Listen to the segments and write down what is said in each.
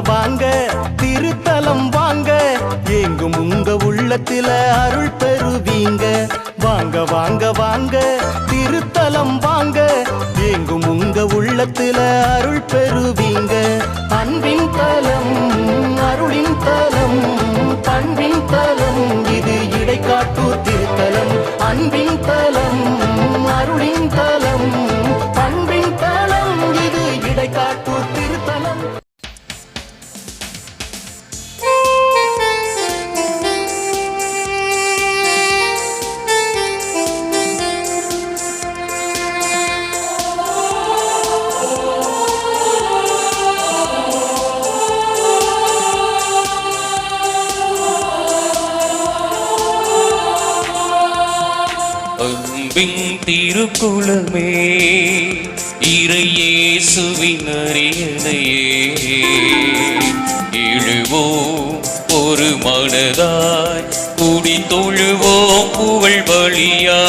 வாங்க திருத்தலம் வாங்க, எங்கும் உங்க உள்ளத்தில அருள் பெறுவீங்க. வாங்க வாங்க வாங்க திருத்தலம் வாங்க, எங்கும் உங்க உள்ளத்தில அருள் பெறுவீங்க. அன்பின் தலம் அருளின் தலம் பண்பின் தலம், இது இடைக்காட்டூர் திருத்தலம். அன்பின் தலம் அருளின் தலம் பண்பின் தலம், இது இடைக்காட்டூர் திருத்தலம். அன்பின் திருக்குளமே இறையேசுவின் அரியணையே, எழுவோம் ஒரு மனதாய் கூடி தொழுவோம் புகழ் பலியா.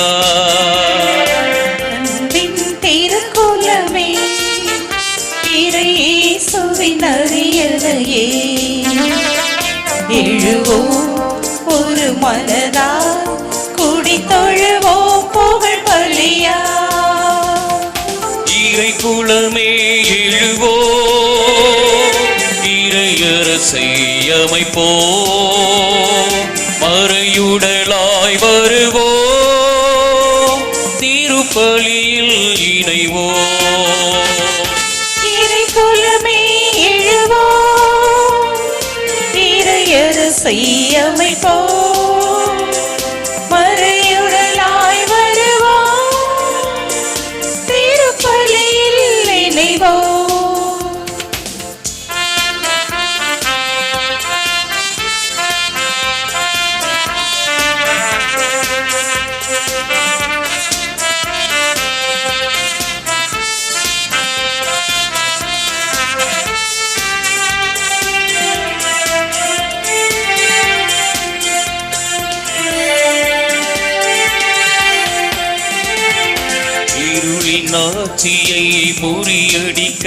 அன்பின் திருக்குளமே இறையேசுவின் அரியணையே, எழுவோம் ஒரு மனதாய் கூடி தொழுவோம் புகழ் பலியா. இறை குளமே எழுவோ, இறையரசை அமைப்போ, மறையுடலாய் வருவோ, திருப்பலியில் இணைவோ. இறை குலமே எழுவோம், இறையரசை அமைப்போ, மறையுடலாய் வருவோம், திருப்பலியில் இணைவோம். ஆட்சியை முறியடிக்க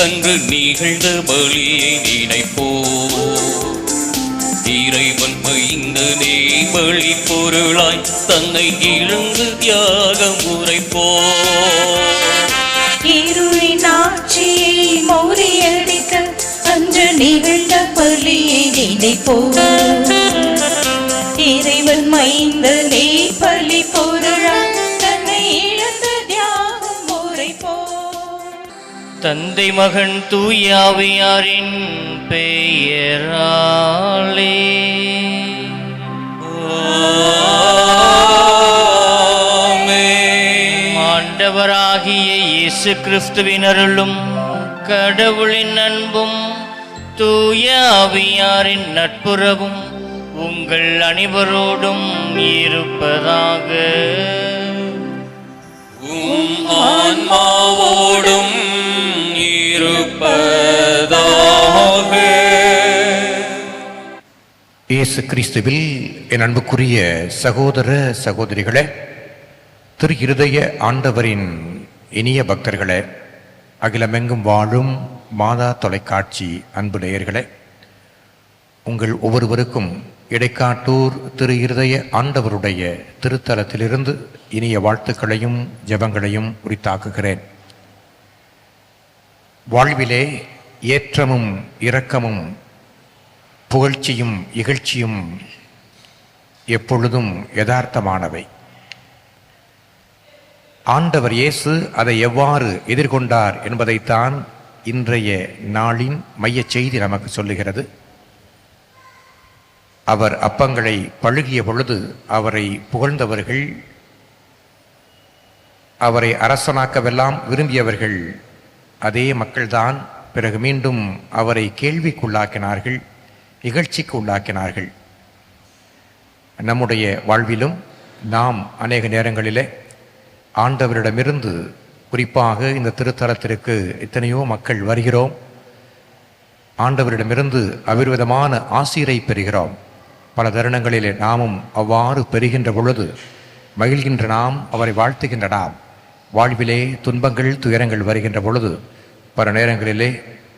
அன்று நிகழ்ந்த பலியை நினைப்போ, இறைவன் மைந்தனே பலி பொருளாய் தன்னை இழந்து தியாகம் உரைப்போ. இருளின் ஆட்சியை முறியடிக்க அன்று நிகழ்ந்த பலியை நினைப்போ, இறைவன் மைந்தனே பலி பொருளாய் தன்னை இழந்து தியாகம் உரைப்போ. தந்தை மகன் தூயாவியாரின் பெயராலே ஆண்டவராகிய இயேசு கிறிஸ்துவின் அருளும் கடவுளின் அன்பும் தூய ஆவியாரின் நட்புறவும் உங்கள் அனைவரோடும் இருப்பதாக. ஆன்மாவோடும் இருப்பதாக. இயேசு கிறிஸ்துவில் என் அன்புக்குரிய சகோதர சகோதரிகளே, திரு இருதய ஆண்டவரின் இனிய பக்தர்களே, அகிலமெங்கும் வாழும் மாதா தொலைக்காட்சி அன்பு நேயர்களே, உங்கள் ஒவ்வொருவருக்கும் இடைக்காட்டூர் திரு இருதய ஆண்டவருடைய திருத்தலத்திலிருந்து இனிய வாழ்த்துக்களையும் ஜெபங்களையும் உரித்தாக்குகிறேன். வாழ்விலே ஏற்றமும் இரக்கமும் புகழ்ச்சியும் இகழ்ச்சியும் எப்பொழுதும் யதார்த்தமானவை. ஆண்டவர் இயேசு அதை எவ்வாறு எதிர்கொண்டார் என்பதைத்தான் இன்றைய நாளின் மையச் செய்தி நமக்கு சொல்லுகிறது. அவர் அப்பங்களை பழுகிய பொழுது அவரை புகழ்ந்தவர்கள், அவரை அரசனாக்கவெல்லாம் விரும்பியவர்கள் அதே மக்கள்தான் பிறகு மீண்டும் அவரை கேள்விக்குள்ளாக்கினார்கள், இகழ்ச்சிக்கு உள்ளாக்கினார்கள். நம்முடைய வாழ்விலும் நாம் அநேக நேரங்களிலே ஆண்டவரிடமிருந்து, குறிப்பாக இந்த திருத்தலத்திற்கு எத்தனையோ மக்கள் வருகிறோம், ஆண்டவரிடமிருந்து அவிர்விதமான ஆசீரை பெறுகிறோம். பல தருணங்களிலே நாமும் அவ்வாறு பெறுகின்ற பொழுது மகிழ்கின்ற நாம், அவரை வாழ்த்துகின்ற நாம், வாழ்விலே துன்பங்கள் துயரங்கள் வருகின்ற பொழுது பல நேரங்களிலே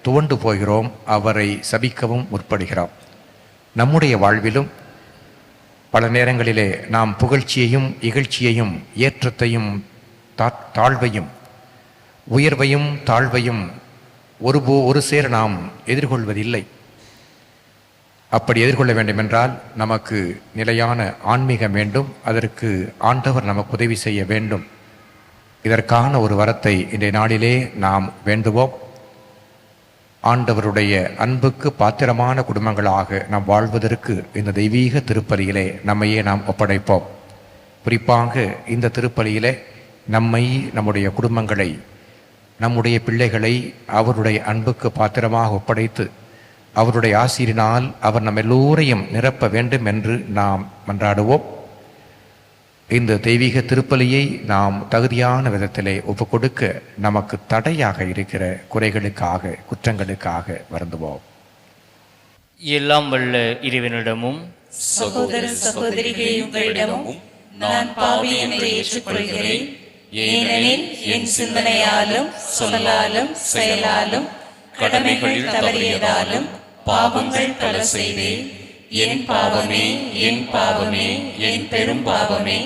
துவண்டு போகிறோம், அவரை சபிக்கவும் முற்படுகிறோம். நம்முடைய வாழ்விலும் பல நேரங்களிலே நாம் புகழ்ச்சியையும் இகழ்ச்சியையும் ஏற்றத்தையும் தாழ்வையும் உயர்வையும் தாழ்வையும் ஒரு சேர நாம் எதிர்கொள்வதில்லை. அப்படி எதிர்கொள்ள வேண்டுமென்றால் நமக்கு நிலையான ஆன்மீகம் வேண்டும். அதற்கு ஆண்டவர் நமக்கு உதவி செய்ய வேண்டும். இதற்கான ஒரு வரத்தை இன்றைய நாளிலே நாம் வேண்டுவோம். ஆண்டவருடைய அன்புக்கு பாத்திரமான குடும்பங்களாக நாம் வாழ்வதற்கு இந்த தெய்வீக திருப்பலியிலே நம்மையே நாம் ஒப்படைப்போம். குறிப்பாக இந்த திருப்பலியிலே நம்மை, நம்முடைய குடும்பங்களை, நம்முடைய பிள்ளைகளை அவருடைய அன்புக்கு பாத்திரமாக ஒப்படைத்து அவருடைய ஆசீரினால் அவர் நம்ம எல்லோரையும் நிரப்ப வேண்டும் என்று நாம் மன்றாடுவோம். இந்த தெய்வீக திருப்பலியை நாம் தகுதியான விதத்திலே ஒப்புக்கொடுக்க நமக்கு தடையாக இருக்கிற குறைகளுக்காக, குற்றங்களுக்காக வருந்துவோம். எல்லாம் வல்ல இறைவனிடமும் சகோதர சகோதரிகளே, உங்களிடமும் நான் பாவி என்று ஏற்றுக்கொள்கிறேன். ஏனெனில் என் சிந்தனையாலும் சொல்லாலும் செயலாலும் கடமைகள் தவறியதாலும் பாவங்கள் பல செய்தேன். என் பாவமே, என் பாவமே, என் பெரும் பாவமே.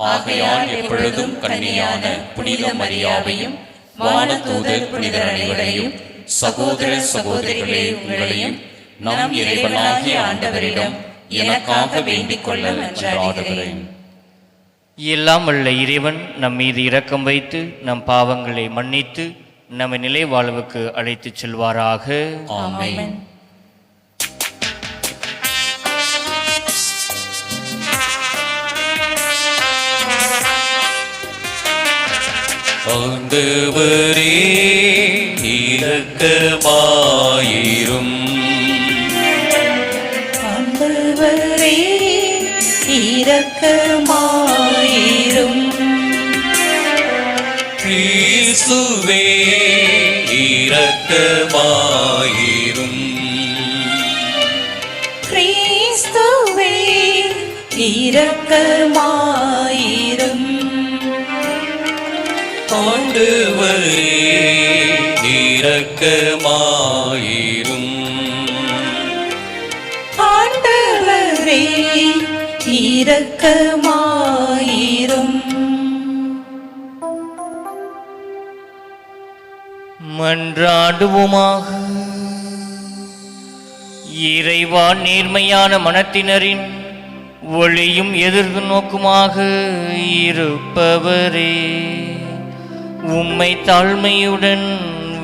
ஆகையால் எப்பொழுதும் கன்னியான புனித மரியாவையும் வானதூதர் புனிதர் அனைவரையும் சகோதர சகோதரிகளே உங்களையும் நம் இறைவனாகிய ஆண்டவரிடம் எனக்காக வேண்டிக் கொள்ள மன்றாடுகிறேன். எல்லாம் வல்ல இறைவன் நம் மீது இரக்கம் வைத்து நம் பாவங்களை மன்னித்து நம்மை நிலை வாழ்வுக்கு அழைத்துச் செல்வாராக. ஆமென். ஆண்டவரே இரக்கமாயிரும். ஆண்டவரே இரக்கமாயிரும். கிறிஸ்துவே இரக்கமாயிரும். கிறிஸ்துவே இரக்கமாயிரும். ஆண்டவரே இரக்கமாயிரும். ஆண்டவரே இரக்கமாயிரும். மன்றாடுவோமாக. இறைவா, நேர்மையான மனத்தினரின் ஒளியும் எதிர்நோக்குமாக இருப்பவரே, உம்மை தாழ்மையுடன்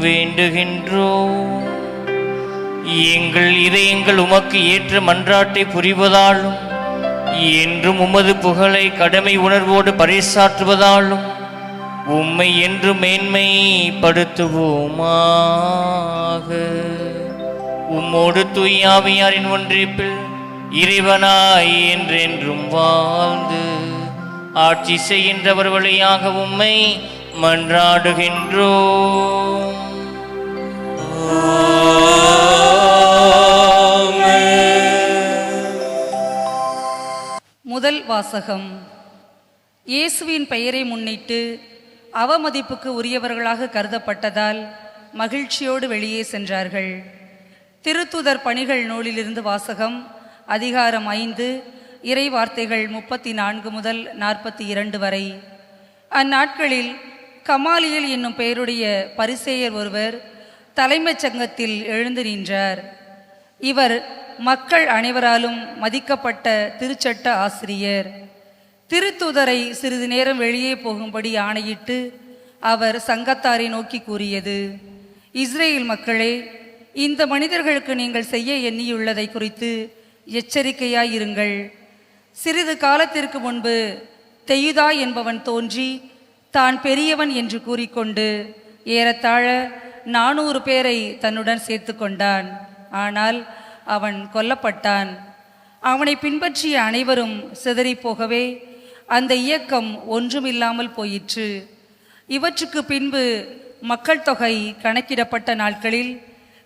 வேண்டுகின்றோம். எங்கள் இதயங்கள் உமக்கு ஏற்ற மன்றாட்டை புரிவதாலும் என்றும் உமது புகழை கடமை உணர்வோடு பறைசாற்றுவதாலும் உம்மை என்று மேன்மைப்படுத்துவோமாக. உம்மோடு தூய ஆவியாரின் ஒன்றிப்பில் இறைவனாய் என்றென்றும் வாழ்ந்து ஆட்சி செய்கின்றவர் வழியாக உம்மை மன்றாடுகின்றோம். முதல் வாசகம். இயேசுவின் பெயரை முன்னிட்டு அவமதிப்புக்கு உரியவர்களாக கருதப்பட்டதால் மகிழ்ச்சியோடு வெளியே சென்றார்கள். திருத்துதர் பணிகள் நூலிலிருந்து வாசகம். அதிகாரம் 5, இறை வார்த்தைகள் 34 முதல் 42 வரை. அந்நாட்களில் கமாலியல் என்னும் பெயருடைய பரிசேயர் ஒருவர் தலைமைச் சங்கத்தில் எழுந்து நின்றார். இவர் மக்கள் அனைவராலும் மதிக்கப்பட்ட திருச்சட்ட ஆசிரியர். திருத்தூதரை சிறிது நேரம் வெளியே போகும்படி ஆணையிட்டு அவர் சங்கத்தாரை நோக்கி கூறியது: இஸ்ரேல் மக்களே, இந்த மனிதர்களுக்கு நீங்கள் செய்ய எண்ணியுள்ளதை குறித்து எச்சரிக்கையாயிருங்கள். சிறிது காலத்திற்கு முன்பு தெயுதா என்பவன் தோன்றி தான் பெரியவன் என்று கூறிக்கொண்டு ஏறத்தாழ 400 பேரை தன்னுடன் சேர்த்து கொண்டான். ஆனால் அவன் கொல்லப்பட்டான். அவனை பின்பற்றிய அனைவரும் சிதறிப்போகவே அந்த இயக்கம் ஒன்றுமில்லாமல் போயிற்று. இவற்றுக்கு பின்பு மக்கள் தொகை கணக்கிடப்பட்ட நாட்களில்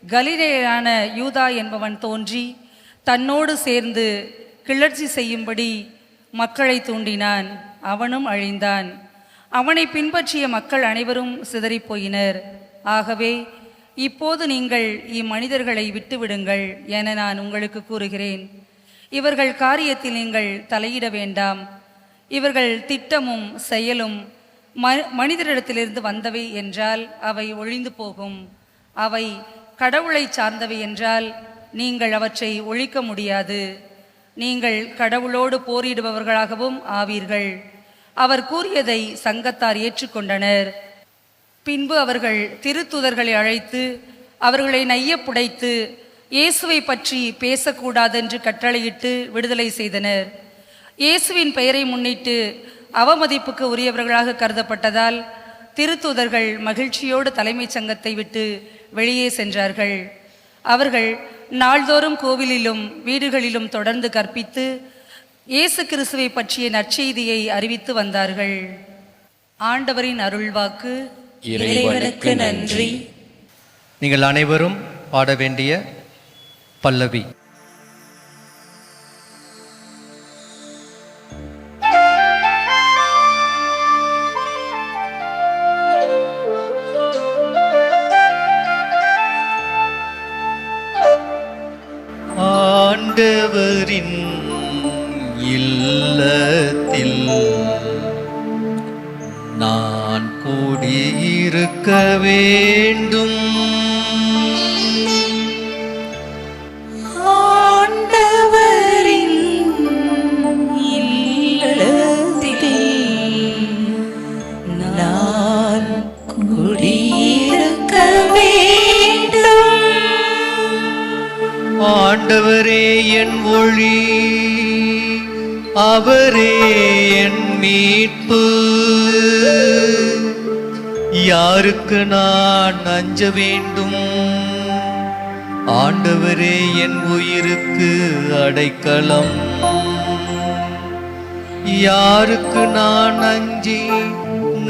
கலிலேயான யூதா என்பவன் தோன்றி தன்னோடு சேர்ந்து கிளர்ச்சி செய்யும்படி மக்களை தூண்டினான். அவனும் அழிந்தான். அவனை பின்பற்றிய மக்கள் அனைவரும் சிதறிப்போயினர். ஆகவே இப்போது நீங்கள் இம்மனிதர்களை விட்டுவிடுங்கள் என நான் உங்களுக்கு கூறுகிறேன். இவர்கள் காரியத்தில் நீங்கள் தலையிட வேண்டாம். இவர்கள் திட்டமும் செயலும் மனிதரிடத்திலிருந்து வந்தவை என்றால் அவை ஒழிந்து போகும். அவை கடவுளை சார்ந்தவை என்றால் நீங்கள் அவற்றை ஒழிக்க முடியாது. நீங்கள் கடவுளோடு போரிடுபவர்களாகவும் ஆவீர்கள். அவர் கூறியதை சங்கத்தார் ஏற்றுக்கொண்டனர். பின்பு அவர்கள் திருத்தூதர்களை அழைத்து அவர்களை நையப்புடைத்து இயேசுவை பற்றி பேசக்கூடாதென்று கட்டளையிட்டு விடுதலை செய்தனர். இயேசுவின் பெயரை முன்னிட்டு அவமதிப்புக்கு உரியவர்களாக கருதப்பட்டதால் திருத்தூதர்கள் மகிழ்ச்சியோடு தலைமைச் சங்கத்தை விட்டு வெளியே சென்றார்கள். அவர்கள் நாள்தோறும் கோவிலிலும் வீடுகளிலும் தொடர்ந்து கற்பித்து இயேசு கிறிஸ்துவை பற்றிய நற்செய்தியை அறிவித்து வந்தார்கள். ஆண்டவரின் அருள்வாக்கு. இறைவனுக்கு நன்றி. நீங்கள் அனைவரும் பாட வேண்டிய பல்லவி. ஆண்டவரின் இல்லத்தில் நான் கூடியிருக்க வேண்டும். ஆண்டவரின் இல்லத்தில் நான் குடியிருக்க வேண்டும். ஆண்டவரே என் ஒளி, அவரே என் மீட்பு. யாருக்கு நான் அஞ்ச வேண்டும்? ஆண்டவரே என் உயிருக்கு அடைக்கலம். யாருக்கு நான் அஞ்சி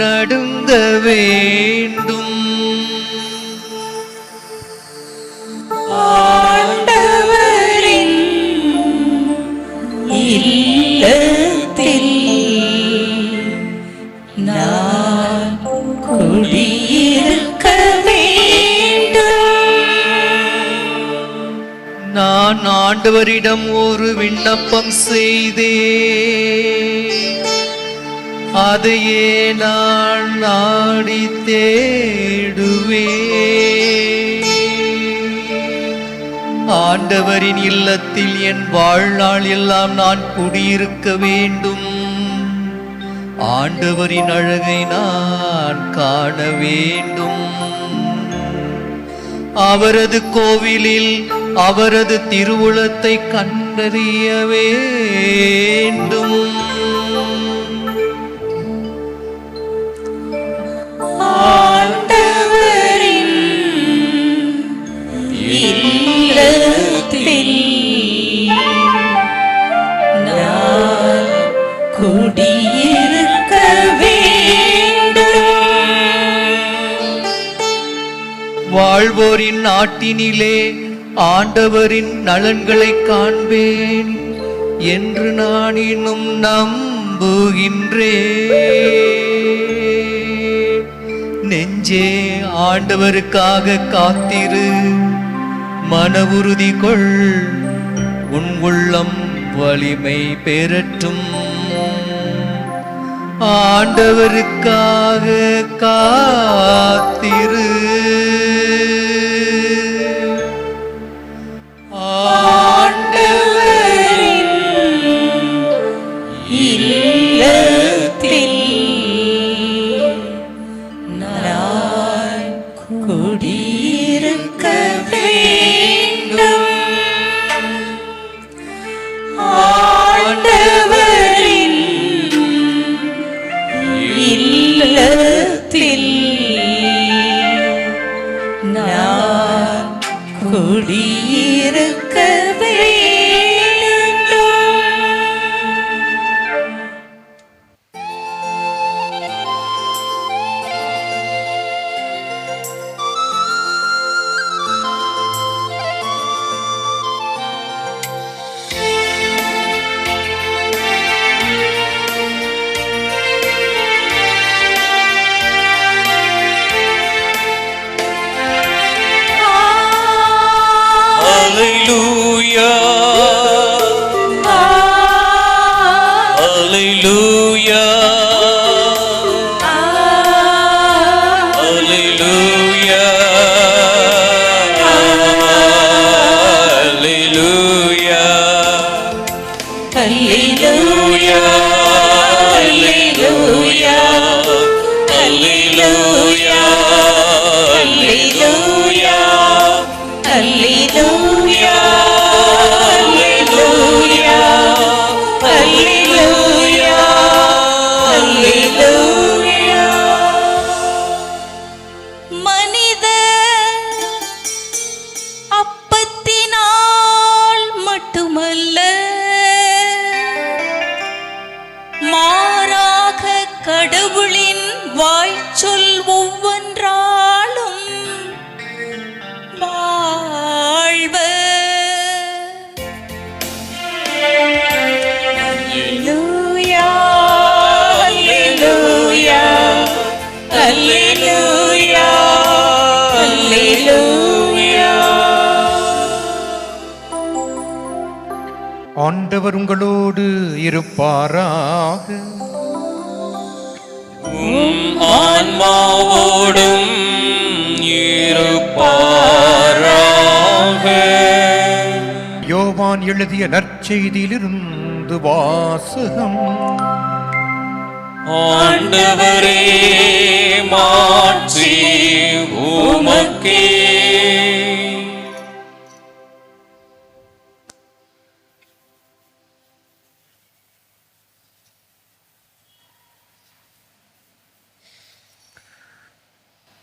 நடுங்க வேண்டும்? ஆண்டவரின் இல்லத்தில் நான் குடியிருக்க வேண்டும். நான் ஆண்டவரிடம் ஒரு விண்ணப்பம் செய்தேன், அதையே நான் நாடி தேடுவேன். ஆண்டவரின் இல்லத்தில் என் வாழ்நாள் எல்லாம் நான் குடியிருக்க வேண்டும். ஆண்டவரின் அழகை நான் காண வேண்டும். அவரது கோவிலில் அவரது திருவுளத்தை கண்டறிய வேண்டும். ஆண்டவரின் இல்லத்தில் நான் குடியிருக்க வேண்டும். வாழ்வோரின் நாட்டினிலே ஆண்டவரின் நலன்களை காண்பேன் என்று நான் இன்னும் நம்புகின்றேன். நெஞ்சே ஆண்டவருக்காக காத்திரு, மன உறுதி கொள், உன் உள்ளம் வலிமை பெறட்டும். ஆண்டவருக்காக காத்திரு. ஆண்டவரின் இல்லத்தில் நான் குடியிருக்க வேண்டும். ஆண்டவரின் இல்லத்தில் நான் குடியிருக்க வேண்டும். சொல் ஒவ்வொன்றாலும் வாழ்வு. அல்லேலூயா, அல்லேலூயா, அல்லேலூயா, அல்லேலூயா. ஆண்டவர் உங்களோடு இருப்பாராக. ஆன்மாவோடும் இருப்பாராக. யோவான் எழுதிய நற்செய்தியிலிருந்து வாசகம். ஆண்டவரே, மாட்சி உமக்கே.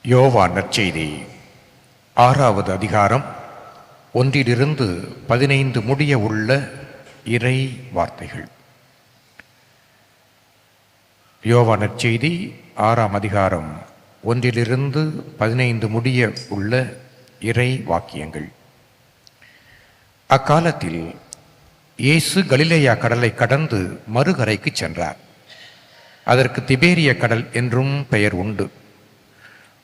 யோவான் நற்செய்தி 6வது அதிகாரம் 1 - 15 முடிய உள்ள இறை வார்த்தைகள். யோவான் நற்செய்தி 6ஆம் அதிகாரம் 1 - 15 முடிய உள்ள இறை வாக்கியங்கள். அக்காலத்தில் இயேசு கலிலேயா கடலை கடந்து மறுகரைக்கு சென்றார். அதற்கு திபேரிய கடல் என்றும் பெயர் உண்டு.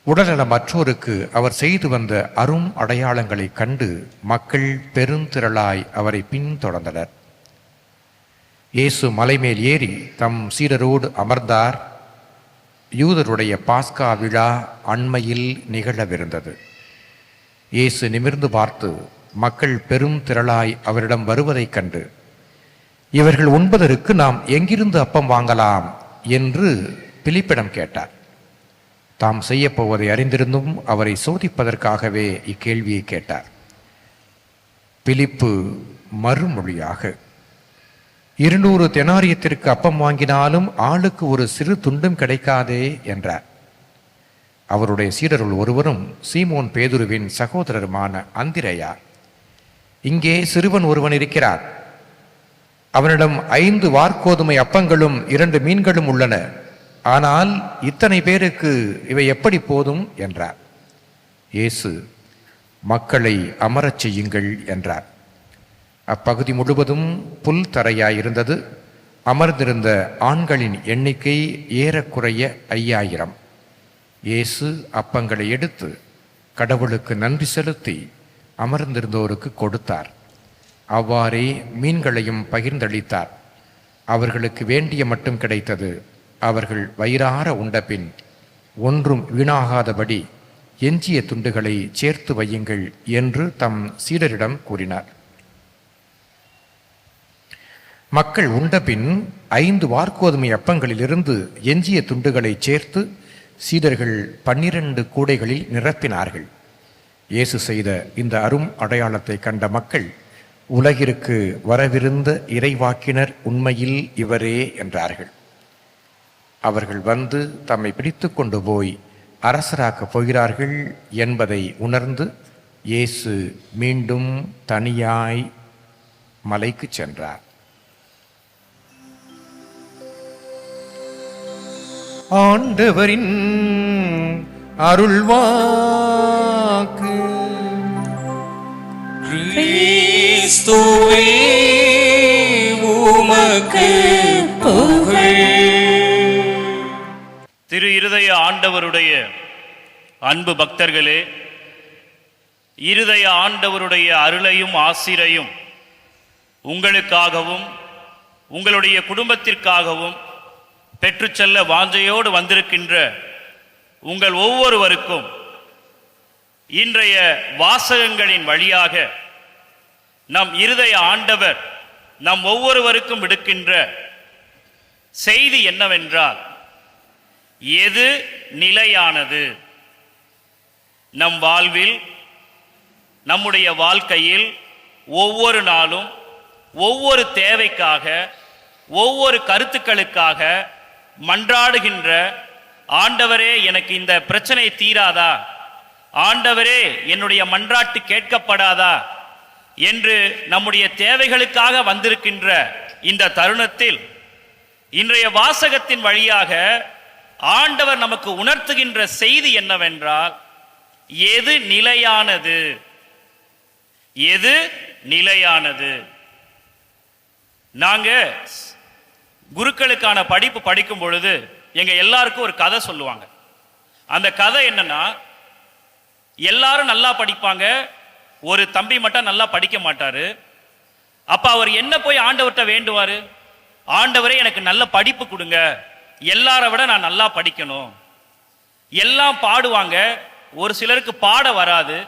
உடல்நலமற்றோருக்கு அவர் செய்து வந்த அரும் அடையாளங்களைக் கண்டு மக்கள் பெருந்திரளாய் அவரை பின்தொடர்ந்தனர். இயேசு மலைமேல் ஏறி தம் சீடரோடு அமர்ந்தார். யூதருடைய பாஸ்கா விழா அண்மையில் நிகழவிருந்தது. இயேசு நிமிர்ந்து பார்த்து மக்கள் பெரும் திரளாய் அவரிடம் வருவதைக் கண்டு, இவர்கள் உண்பதற்கு நாம் எங்கிருந்து அப்பம் வாங்கலாம் என்று பிலிப்பிடம் கேட்டார். தாம் செய்யப்போவதை அறிந்திருந்தும் அவரை சோதிப்பதற்காகவே இக்கேள்வியை கேட்டார். பிலிப்பு மறுமொழியாக, 200 தெனாரியத்திற்கு அப்பம் வாங்கினாலும் ஆளுக்கு ஒரு சிறு துண்டும் கிடைக்காதே என்றார். அவருடைய சீடருள் ஒருவரும் சீமோன் பேதுருவின் சகோதரருமான அந்திரேயா, இங்கே சிறுவன் ஒருவன் இருக்கிறார். அவனிடம் 5 வார்கோதுமை அப்பங்களும் 2 மீன்களும் உள்ளன. ஆனால் இத்தனை பேருக்கு இவை எப்படி போதும் என்றார். இயேசு, மக்களை அமரச் செய்யுங்கள் என்றார். அப்பகுதி முழுவதும் புல் தரையாயிருந்தது. அமர்ந்திருந்த ஆண்களின் எண்ணிக்கை ஏறக்குறைய 5000. இயேசு அப்பங்களை எடுத்து கடவுளுக்கு நன்றி செலுத்தி அமர்ந்திருந்தோருக்கு கொடுத்தார். அவ்வாறே மீன்களையும் பகிர்ந்தளித்தார். அவர்களுக்கு வேண்டிய மட்டும் கிடைத்தது. அவர்கள் வயிறார உண்டபின், ஒன்றும் வீணாகாதபடி எஞ்சிய துண்டுகளை சேர்த்து வையுங்கள் என்று தம் சீடரிடம் கூறினார். மக்கள் உண்டபின் 5 வார்கோதுமை அப்பங்களிலிருந்து எஞ்சிய துண்டுகளை சேர்த்து சீடர்கள் 12 கூடைகளில் நிரப்பினார்கள். இயேசு செய்த இந்த அரும் அடையாளத்தை கண்ட மக்கள், உலகிற்கு வரவிருந்த இறைவாக்கினர் உண்மையில் இவரே என்றார்கள். அவர்கள் வந்து தம்மை பிடித்து கொண்டு போய் அரசராக்கப் போகிறார்கள் என்பதை உணர்ந்து இயேசு மீண்டும் தனியாய் மலைக்கு சென்றார். ஆண்டவரின் அருள்வாக்கு. கிறிஸ்துவே, உமக்கு புகழ். திரு இருதய ஆண்டவருடைய அன்பு பக்தர்களே, இருதய ஆண்டவருடைய அருளையும் ஆசிரையும் உங்களுக்காகவும் உங்களுடைய குடும்பத்திற்காகவும் பெற்றுச் செல்ல வாஞ்சையோடு வந்திருக்கின்ற உங்கள் ஒவ்வொருவருக்கும் இன்றைய வாசகங்களின் வழியாக நம் இருதய ஆண்டவர் நம் ஒவ்வொருவருக்கும் விடுக்கின்ற செய்தி என்னவென்றால், எது நிலையானது? நம் வாழ்வில், நம்முடைய வாழ்க்கையில் ஒவ்வொரு நாளும் ஒவ்வொரு தேவைக்காக, ஒவ்வொரு கருத்துக்களுக்காக மன்றாடுகின்ற, ஆண்டவரே எனக்கு இந்த பிரச்சனை தீராதா, ஆண்டவரே என்னுடைய மன்றாட்டு கேட்கப்படாதா என்று நம்முடைய தேவைகளுக்காக வந்திருக்கின்ற இந்த தருணத்தில் இன்றைய வாசகத்தின் வழியாக ஆண்டவர் நமக்கு உணர்த்துகின்ற செய்தி என்னவென்றால், எது நிலையானது, எது நிலையானது. நாங்க குருக்களுக்கான படிப்பு படிக்கும் பொழுது எங்க எல்லாருக்கும் ஒரு கதை சொல்லுவாங்க. அந்த கதை என்னன்னா, எல்லாரும் நல்லா படிப்பாங்க, ஒரு தம்பி மட்டும் நல்லா படிக்க மாட்டாரு. அப்ப அவர் என்ன போய் ஆண்டவர்கிட்ட வேண்டுவாரு? ஆண்டவரே எனக்கு நல்ல படிப்பு கொடுங்க, எல்லாரை விட நான் நல்லா படிக்கணும். எல்லாம் பாடுவாங்க, ஒரு சிலருக்கு பாட வராது.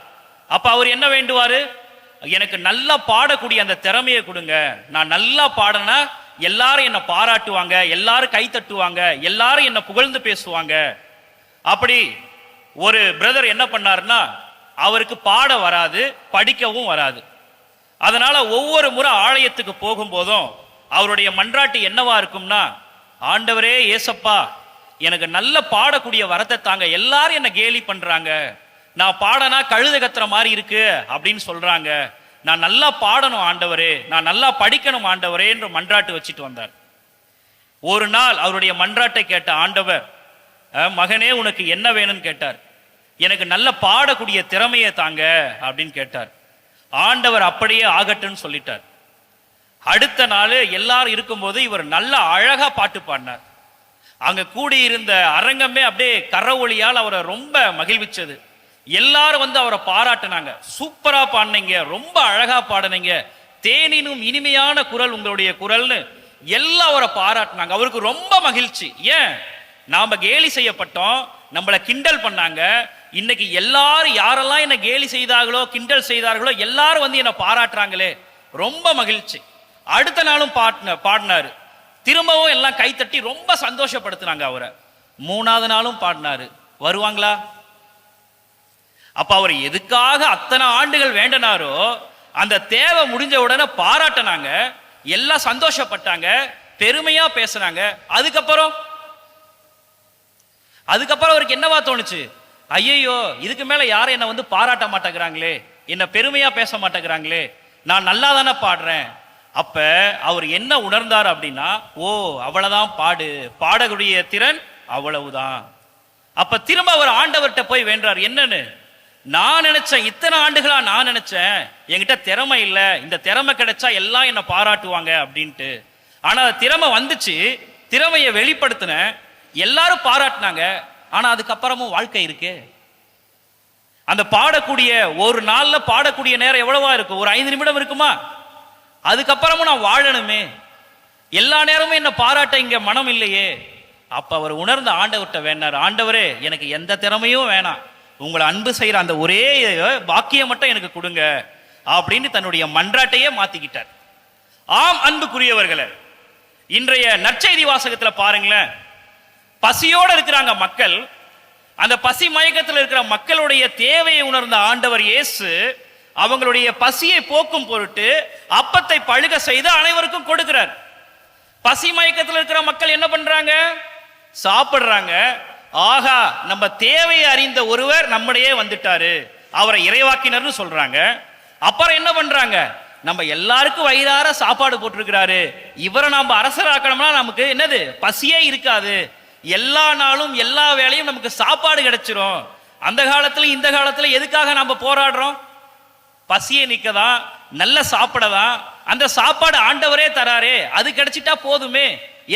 அப்ப அவர் என்ன வேண்டுவாரு? எனக்கு நல்லா பாடக்கூடிய அந்த திறமையை கொடுங்க, நான் நல்லா பாடனா எல்லாரும் என்ன பாராட்டுவாங்க, எல்லாரும் கை தட்டுவாங்க, எல்லாரும் என்ன புகழ்ந்து பேசுவாங்க. அப்படி ஒரு பிரதர் என்ன பண்ணாருன்னா, அவருக்கு பாட வராது, படிக்கவும் வராது. அதனால ஒவ்வொரு முறை ஆலயத்துக்கு போகும்போதும் அவருடைய மன்றாட்டு என்னவா இருக்கும்னா, ஆண்டவரே ஏசப்பா எனக்கு நல்ல பாடக்கூடிய வரத்தை தாங்க, எல்லாரும் என்ன கேலி பண்றாங்க, நான் பாடனா கழுத கத்துற மாதிரி இருக்கு அப்படின்னு சொல்றாங்க, நான் நல்லா பாடணும் ஆண்டவரே, நான் நல்லா படிக்கணும் ஆண்டவரே என்று மன்றாட்டு வச்சுட்டு வந்தார். ஒரு நாள் அவருடைய மன்றாட்டை கேட்ட ஆண்டவர், மகனே உனக்கு என்ன வேணும்னு கேட்டார். எனக்கு நல்ல பாடக்கூடிய திறமையை தாங்க அப்படின்னு கேட்டார். ஆண்டவர் அப்படியே ஆகட்டும்னு சொல்லிட்டார். அடுத்த நாள் எல்லாரும் இருக்கும்போது இவர் நல்ல அழகா பாட்டு பாடினார். அங்க கூடியிருந்த அரங்கமே அப்படியே கரவொலியால் அவரை ரொம்ப மகிழ்விச்சது. எல்லாரும் வந்து அவரை பாராட்டினாங்க, சூப்பரா பாடினீங்க, ரொம்ப அழகா பாடினீங்க, தேனினும் இனிமையான குரல் உங்களுடைய குரல்னு எல்லாம் அவரை பாராட்டினாங்க. அவருக்கு ரொம்ப மகிழ்ச்சி. ஏன்? நாம கேலி செய்யப்பட்டோம், நம்மளை கிண்டல் பண்ணாங்க. இன்னைக்கு எல்லாரும் யாரெல்லாம் என்ன கேலி செய்தார்களோ கிண்டல் செய்தார்களோ எல்லாரும் வந்து என்ன பாராட்டுறாங்களே, ரொம்ப மகிழ்ச்சி. அடுத்த நாளும் பாடினாரு, திரும்பவும் எல்லாம் கைத்தட்டி ரொம்ப சந்தோஷப்படுத்தினாங்க அவரை. மூணாவது நாளும் பாடினாரு, வருவாங்களா? அப்ப அவர் எதுக்காக அத்தனை ஆண்டுகள் வேண்டனாரோ அந்த தேவை முடிஞ்ச உடனே பாராட்டினாங்க, எல்லாம் சந்தோஷப்பட்டாங்க, பெருமையா பேசினாங்க. அதுக்கப்புறம் அவருக்கு என்னவா தோணுச்சு? ஐயோ, இதுக்கு மேல யாரும் என்ன வந்து பாராட்ட மாட்டேங்கிறாங்களே, என்ன பெருமையா பேச மாட்டேங்கிறாங்களே, நான் நல்லா தானே பாடுறேன். அப்ப அவர் என்ன உணர்ந்தார் அப்படின்னா, ஓ அவ்வளவுதான், பாடக்கூடிய திறன் அவ்வளவுதான். அப்ப திரும்ப அவர் ஆண்டவர்கிட்ட போய் வேண்டார். என்னன்னு? நான் நினைச்சேன், இத்தனை ஆண்டுகளா நான் நினைச்சேன் என்கிட்ட திறமை இல்லை, இந்த திறமை கிடைச்சா எல்லாம் என்ன பாராட்டுவாங்க அப்படின்ட்டு. ஆனா திறமை வந்துச்சு, திறமையை வெளிப்படுத்தின, எல்லாரும் பாராட்டினாங்க. ஆனா அதுக்கப்புறமும் வாழ்க்கை இருக்கு. அந்த பாடக்கூடிய ஒரு நாள்ல பாடக்கூடிய நேரம் எவ்வளவா இருக்கும்? ஒரு 5 நிமிடம் இருக்குமா? அதுக்கப்புறமும் நான் வாழணுமே, எல்லா நேரமும் என்ன பாராட்ட இங்க மனம் இல்லையே. அப்ப அவர் உணர்ந்த ஆண்டவர்கிட்ட வேண்டார், ஆண்டவரே எனக்கு எந்த திறமையும் வேணாம், உங்களை அன்பு செய்யற அந்த ஒரே வாக்கியம் மட்டும் எனக்கு கொடுங்க அப்படின்னு தன்னுடைய மன்றாட்டையே மாத்திக்கிட்டார். ஆம் அன்புக்குரியவர்களே, இன்றைய நற்செய்தி வாசகத்துல பாருங்களேன், பசியோட இருக்கிறாங்க மக்கள். அந்த பசி மயக்கத்தில் இருக்கிற மக்களுடைய தேவையை உணர்ந்த ஆண்டவர் இயேசு அவங்களுடைய பசியை போக்கும் பொருட்டு அப்பத்தை பழுக செய்து அனைவருக்கும் கொடுக்கிறார். பசி மயக்கத்தில் இருக்கிற மக்கள் என்ன பண்றாங்க? சாப்பிடுறாங்க. ஆகா, நம்ம தேவையை அறிந்த ஒருவர் நம்முடையே வந்துட்டாரு, அவரை இறைவாக்கினர்னு சொல்றாங்க. அப்புறம் என்ன பண்றாங்க? நம்ம எல்லாருக்கும் வயிறார சாப்பாடு போட்டிருக்கிறாரு, இவரை நாம அரசராக்கணும்னா நமக்கு என்னது, பசியே இருக்காது, எல்லா நாளும் எல்லா வேளையும் நமக்கு சாப்பாடு கிடைச்சிரும். அந்த காலத்துல இந்த காலத்துல எதுக்காக நாம போராடுறோம்? பசியை நிக்கதான், நல்ல சாப்பிடதான். அந்த சாப்பாடு ஆண்டவரே தராரே, அது கிடைச்சிட்டா போதுமே,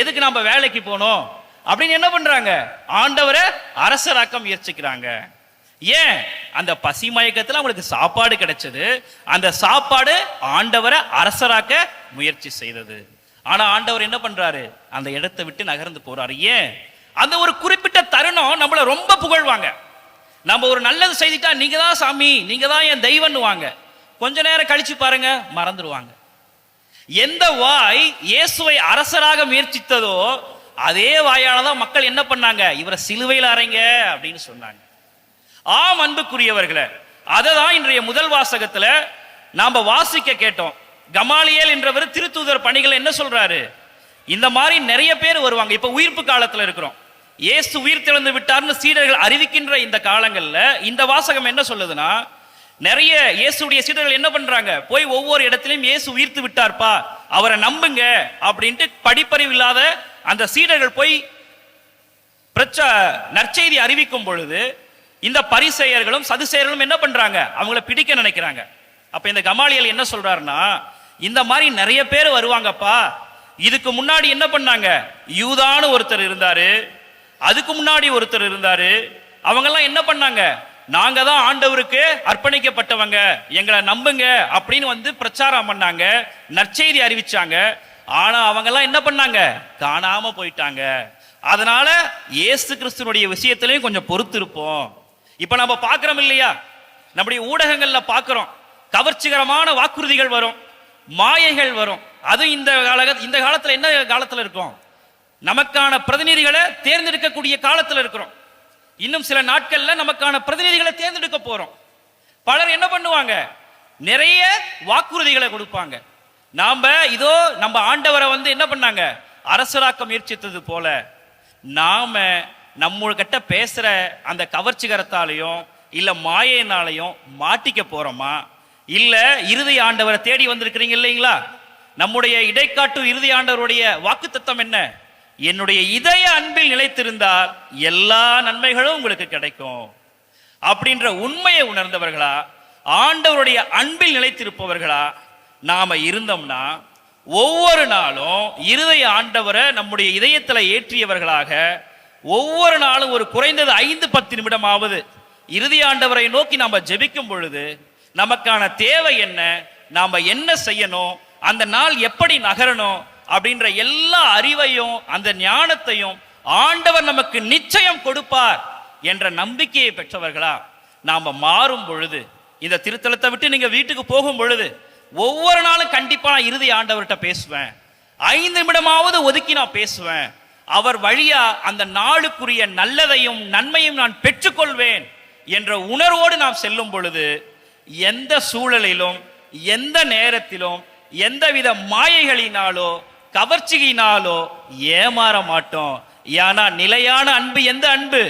எதுக்கு நாம வேலைக்கு போனோம் அப்படின்னு என்ன பண்றாங்க? ஆண்டவரை அரசராக்க முயற்சிக்கிறாங்க. ஏன்? அந்த பசி மயக்கத்துல அவங்களுக்கு சாப்பாடு கிடைச்சது, அந்த சாப்பாடு ஆண்டவரை அரசராக்க முயற்சி செய்தது. ஆனா ஆண்டவர் என்ன பண்றாரு? அந்த இடத்தை விட்டு நகர்ந்து போறாரு. ஏன்? அந்த ஒரு குறிப்பிட்ட தருணம் நம்மள ரொம்ப புகழ்வாங்க. நம்ம ஒரு நல்லது செய்துட்டா நீங்க தான் சாமி, நீங்க தான் என் தெய்வம்னுவாங்க. கொஞ்ச நேரம் கழிச்சு பாருங்க, மறந்துடுவாங்க. எந்த வாய் இயேசுவை அரசராக முயற்சித்ததோ அதே வாயாலதான் மக்கள் என்ன பண்ணாங்க? இவரை சிலுவையில் அறைங்க அப்படின்னு சொன்னாங்க. ஆம் அன்புக்குரியவர்களே, அததான் இன்றைய முதல் வாசகத்துல நாம வாசிக்க கேட்டோம். கமாலியேல் என்றவர் திருத்தூதர் பணிகள் என்ன சொல்றாரு? இந்த மாதிரி நிறைய பேர் வருவாங்க. இப்ப உயிர்ப்பு காலத்துல இருக்கிறோம், இயேசு உயிர் திறந்து விட்டார்னு சீடர்கள் அறிவிக்கின்ற இந்த காலங்கள்ல இந்த வாசகம் என்ன சொல்லுதுன்னா, நிறைய இயேசுடைய சீடர்கள் என்ன பண்றாங்க? போய் ஒவ்வொரு இடத்திலையும் இயேசு உயிர்த்து விட்டார்ப்பா, அவரை நம்புங்க அப்படின்ட்டு படிப்பறிவு இல்லாத அந்த சீடர்கள் போய் நற்செய்தி அறிவிக்கும் பொழுது இந்த பரிசேயர்களும் சதுசேயர்களும் என்ன பண்றாங்க? அவங்கள பிடிக்க நினைக்கிறாங்க. அப்ப இந்த கமாலியல் என்ன சொல்றாருன்னா, இந்த மாதிரி நிறைய பேர் வருவாங்கப்பா. இதுக்கு முன்னாடி என்ன பண்ணாங்க? யூதான்னு ஒருத்தர் இருந்தாரு, அதுக்கு முன்னாடி ஒருத்தர் இருந்தாரு. அவங்க எல்லாம் என்ன பண்ணாங்க? நாங்க தான் ஆண்டவருக்கு அர்ப்பணிக்கப்பட்டவங்க, எங்களை நம்புங்க அப்படின்னு பிரச்சாரம் பண்ணாங்க, நற்செய்தி அறிவிச்சாங்க. ஆனா அவங்க எல்லாம் என்ன பண்ணாங்க? காணாம போயிட்டாங்க. அதனால இயேசு கிறிஸ்துனுடைய விஷயத்திலையும் கொஞ்சம் பொறுத்து இருப்போம். இப்ப நம்ம பாக்குறோம் இல்லையா, நம்முடைய ஊடகங்கள்ல பாக்குறோம், கவர்ச்சிகரமான வாக்குறுதிகள் வரும், மாயைகள் வரும். அது இந்த காலத்துல என்ன காலத்துல இருக்கும்? நமக்கான பிரதிநிதிகளை தேர்ந்தெடுக்கக்கூடிய காலத்துல இருக்கிறோம். இன்னும் சில நாட்கள்ல நமக்கான பிரதிநிதிகளை தேர்ந்தெடுக்க போறோம். பலர் என்ன பண்ணுவாங்க? நிறைய வாக்குறுதிகளை கொடுப்பாங்க. நம்ம ஆண்டவரை என்ன பண்ணாங்க? அரசராக்க முயற்சித்தது போல நாம நம்ம கிட்ட பேசுற அந்த கவர்ச்சிகரத்தாலையும் இல்ல மாயினாலையும் மாட்டிக்க போறோமா? இல்ல இறுதி ஆண்டவரை தேடி வந்திருக்கிறீங்க இல்லைங்களா? நம்முடைய இடைக்காட்டு இறுதி ஆண்டவருடைய வாக்குத்தத்தம் என்ன? என்னுடைய இதய அன்பில் நிலைத்திருந்தால் எல்லா நன்மைகளும் உங்களுக்கு கிடைக்கும் அப்படின்ற உண்மையை உணர்ந்தவர்களா, ஆண்டவருடைய அன்பில் நிலைத்திருப்பவர்களா நாம இருந்தோம்னா, ஒவ்வொரு நாளும் இருதய ஆண்டவரை நம்முடைய இதயத்துல ஏற்றியவர்களாக ஒவ்வொரு நாளும் ஒரு குறைந்தது 5-10 நிமிடமாவது இறுதி ஆண்டவரை நோக்கி நாம ஜெபிக்கும் பொழுது நமக்கான தேவை என்ன, நாம என்ன செய்யணும், அந்த நாள் எப்படி நகரணும் அப்படின்ற எல்லா அறிவையும் அந்த ஞானத்தையும் ஆண்டவர் நமக்கு நிச்சயம் கொடுப்பார் என்ற நம்பிக்கையை பெற்றவர்களா நாம மாறும் பொழுது, இந்த திருத்தலத்தை விட்டு நீங்க வீட்டுக்கு போகும் பொழுது ஒவ்வொரு நாளும் கண்டிப்பா நான் இறுதி ஆண்டவர்கிட்ட பேசுவேன், 5 நிமிடமாவது ஒதுக்கி நான் பேசுவேன், அவர் வழியா அந்த நாளுக்குரிய நல்லதையும் நன்மையும் நான் பெற்றுக்கொள்வேன் என்ற உணர்வோடு நாம் செல்லும் பொழுது எந்த சூழலிலும் எந்த நேரத்திலும் எந்தவித மாயைகளினாலோ கவர்ச்சியினாலோ ஏமாற மாட்டோம். ஏன்னா நிலையான அன்பு எந்த அன்பு?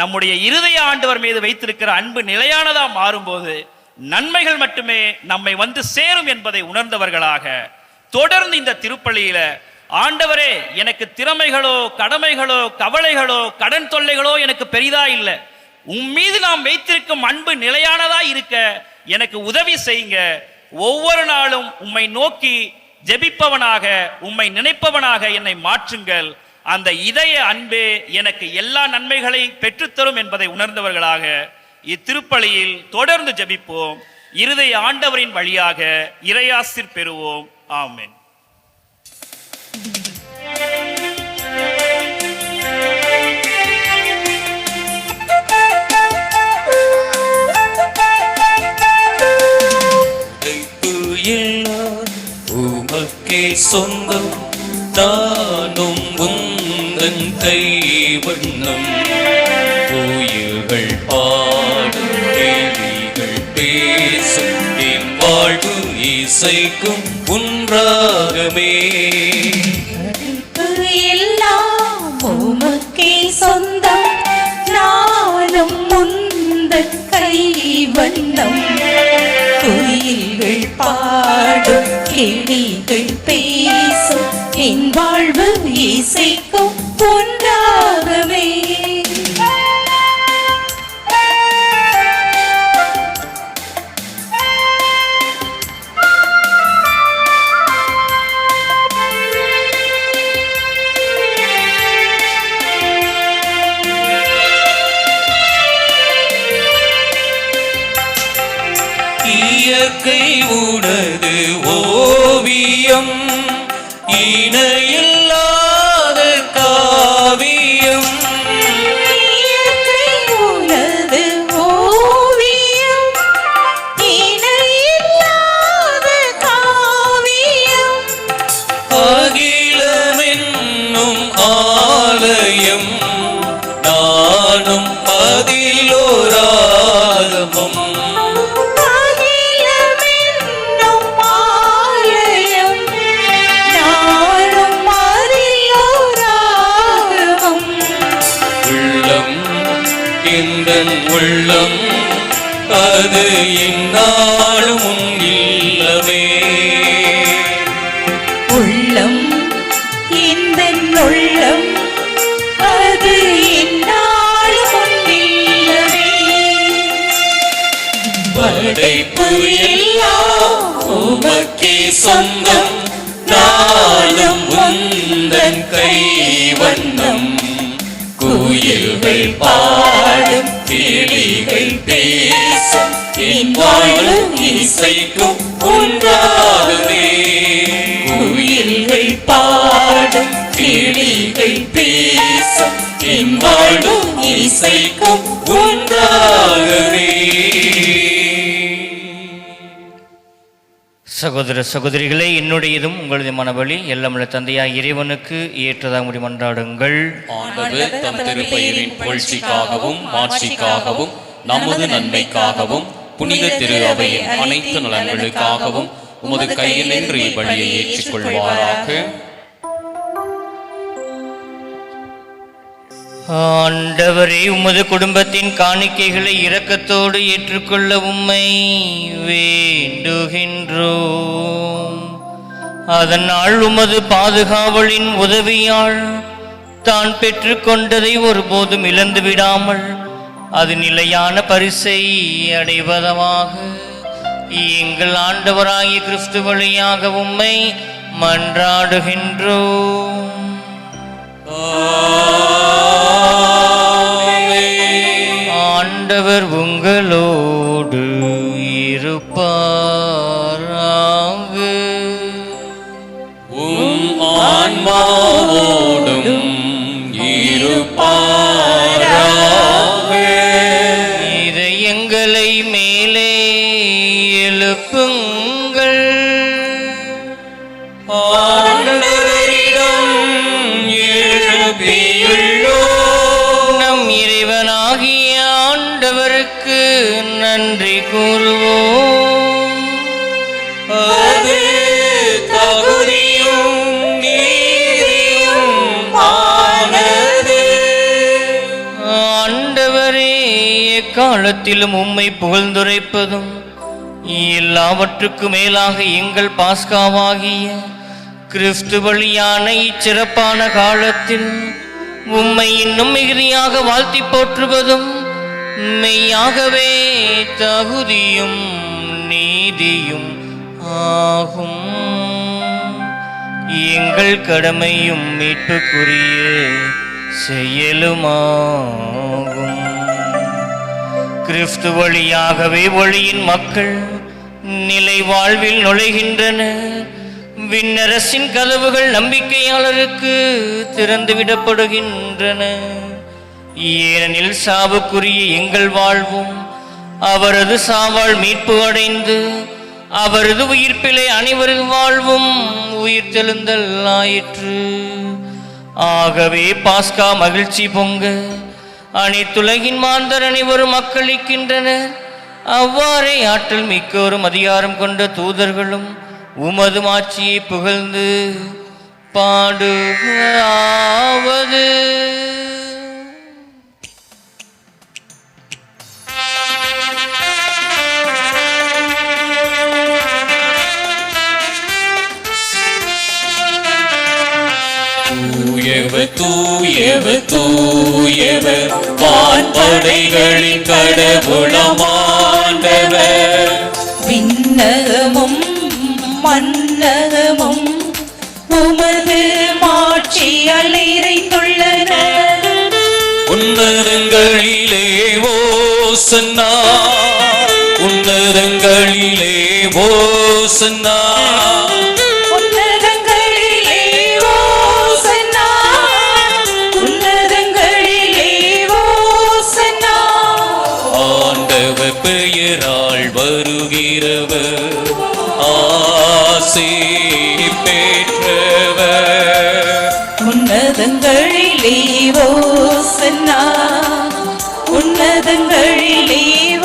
நம்முடைய இருதய ஆண்டவர் மீது வைத்திருக்கிற அன்பு நிலையானதா மாறும்போது நன்மைகள் மட்டுமே நம்மை சேரும் என்பதை உணர்ந்தவர்களாக தொடர்ந்து இந்த திருப்பலியில ஆண்டவரே, எனக்கு திறமைகளோ கடமைகளோ கவலைகளோ கடன் தொல்லைகளோ எனக்கு பெரிதா இல்லை, உன் மீது நாம் வைத்திருக்கும் அன்பு நிலையானதா இருக்க எனக்கு உதவி செய்யுங்க, ஒவ்வொரு நாளும் உம்மை நோக்கி ஜெபிப்பவனாக உம்மை நினைப்பவனாக என்னை மாற்றுங்கள், அந்த இதய அன்பே எனக்கு எல்லா நன்மைகளை பெற்றுத்தரும் என்பதை உணர்ந்தவர்களாக இத்திருப்பலியில் தொடர்ந்து ஜெபிப்போம். இருதய ஆண்டவரின் வழியாக இறையாசிர் பெறுவோம். ஆமென். உமக்கே சொந்தம் தானும் உந்தன் கைவண்ணம், கோயில்கள் பாடும் கேள்விகள் பேசும் என் வாழ்வு இசைக்கும் உன்றாகமே. எல்லாம் உமக்கே சொந்தம், நானும் உந்தன் கைவண்ணம், கோயில்கள் பாடும் கிளிகள் பேசும் என் வாழ்வு இசைக்கும் ஒன்றாகவே. இயற்கை உனது ஓவியம், இணையில்லாத காவியம், இயற்கை உனது ஓவியம், இணையில்லாத காவியம், அகிலமென்னும் ஆலயம், நானும் அதிலோராகமம், உள்ளம் அது என்னாலும் இல்லவே. உள்ளம் இந்த உள்ளம் அது எல்லாம் உமக்கே சொந்தம், நாளும் உந்தன் கைவண்ணம். குயில்கள் பாடும் கிளிகள் பேசும், என் வாழும் இசைக்கும் ஒன்றாகவே. குயில்கள் பாடும் கிளிகள் பேசும், என் வாழும் இசைக்கும் ஒன்றாகவே. சகோதர சகோதரிகளே, என்னுடையதும் உங்களது மனவழி எல்லாமுள்ள தந்தையாய் இறைவனுக்கு ஏற்றதாக முடி மன்றாடுங்கள். ஆண்டவர் தம் திருப்பெயரின் புகழ்ச்சிக்காகவும் மாட்சிக்காகவும் நமது நன்மைக்காகவும் புனித திரு அவையின் அனைத்து நலன்களுக்காகவும் உமது கையில் நின்று இப்பலியை ஏற்றுக்கொள்வாராக. ஆண்டவரே, உமது குடும்பத்தின் காணிக்கைகளை இரக்கத்தோடு ஏற்றுக்கொள்ள உம்மை வேண்டுகின்றோம். அதனால் உமது பாதுகாவலின் உதவியால் தான் பெற்றுக்கொண்டதை ஒருபோதும் இழந்து விடாமல் அது நிலையான பரிசை அடைவதமாக எங்கள் ஆண்டவராகிய கிறிஸ்து வழியாக உம்மை மன்றாடுகின்றோம். ஆண்டவர் உங்களோடு இருப்பாராக. உம் ஆன்மாவோடும் இருப்பாராக. இதயங்களை மேலே எழுப்புங்கள். ஆண்டவரிடம் எழுப்பியுள்ளோம். நம் இறைவனாகிய ஆண்டவருக்கு நன்றி கூறுவோம். அது தகுதியும் நீதியும் ஆனது. ஆண்டவரே, எக்காலத்திலும் உம்மை புகழ்ந்துரைப்பதும் எல்லாவற்றுக்கு மேலாக எங்கள் பாஸ்காவாகிய கிறிஸ்து வழியான இச்சிறப்பான காலத்தில் உம்மை இன்னும் மிகுதியாக வாழ்த்தி போற்றுவதும் மெய்யாகவே தகுதியும் நீதியும் ஆகும். எங்கள் கடமையும் மீட்புக்குரிய செயலுமாகும். கிறிஸ்து வழியாகவே ஒளியின் மக்கள் நிலை வாழ்வில் நுழைகின்றனர். விண்ணரசின் கதவுகள் நம்பிக்கையாளருக்கு திறந்துவிடப்படுகின்றன. ஏனெனில் சாவுக்குரிய எங்கள் வாழ்வும் அவரது சாவால் மீட்பு அடைந்து அவரது உயிர்ப்பிலே அனைவரது வாழ்வும் உயிர் தெழுந்தல் ஆயிற்று. ஆகவே பாஸ்கா மகிழ்ச்சி பொங்க அனைத்துலகின் மாந்தர் அனைவரும் மக்களிக்கின்றனர். அவ்வாறே ஆற்றல் மிக்கோரும் அதிகாரம் கொண்ட தூதர்களும் உமது மாட்சியை புகழ்ந்து பாடுவது. தூயவர் தூயவர் தூயவர் வான்படைகளின் கடவுளமாண்டவர். விண்ணகமும் மன்னகமும் உமது மாட்சியால் நிறைந்துள்ளன. உன்னதங்களிலே ஓசன்னா, உன்னதங்களிலே ஓசன்னா. உன்னதங்களிலே ஓசன்னா, உன்னதங்களிலே ஓசன்னா. ஆண்டவர் பெயரால் வருகிறவர் ஆசி பெற்றவர். உன்னதங்களிலே ஓசன்னா, உன்னதங்களிலே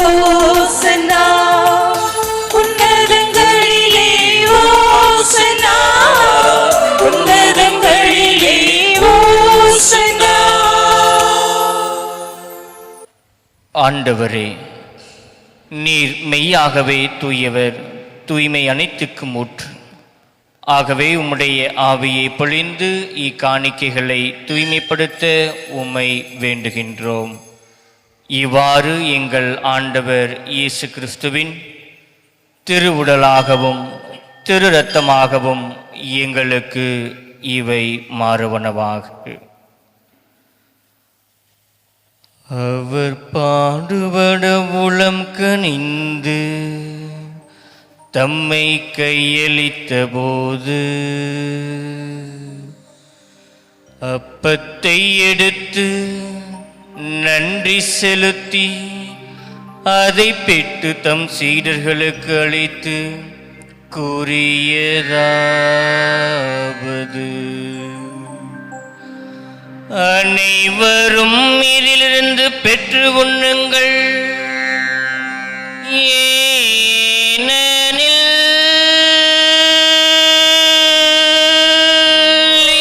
ஓசன்னா, உன்னதங்களிலே ஓசன்னா, உன்னதங்களிலே ஓசன்னா. ஆண்டவரே, நீர் மெய்யாகவே தூயவர், தூய்மை அனைத்துக்கும் ஊற்று. ஆகவே உம்முடைய ஆவியை பொழிந்து இக்காணிக்கைகளை தூய்மைப்படுத்த உம்மை வேண்டுகின்றோம். இவ்வாறு எங்கள் ஆண்டவர் இயேசு கிறிஸ்துவின் திருவுடலாகவும் திரு இரத்தமாகவும் எங்களுக்கு இவை மாறுவனவாக. அவர் பாடுபட உளம் கனிந்து தம்மை கையளித்த போது அப்பத்தை எடுத்து நன்றி செலுத்தி அதை பெற்று தம் சீடர்களுக்கு அளித்து கூறியதாவது: அனைவரும் இதிலிருந்து பெற்று உண்ணுங்கள், ஏனெனில்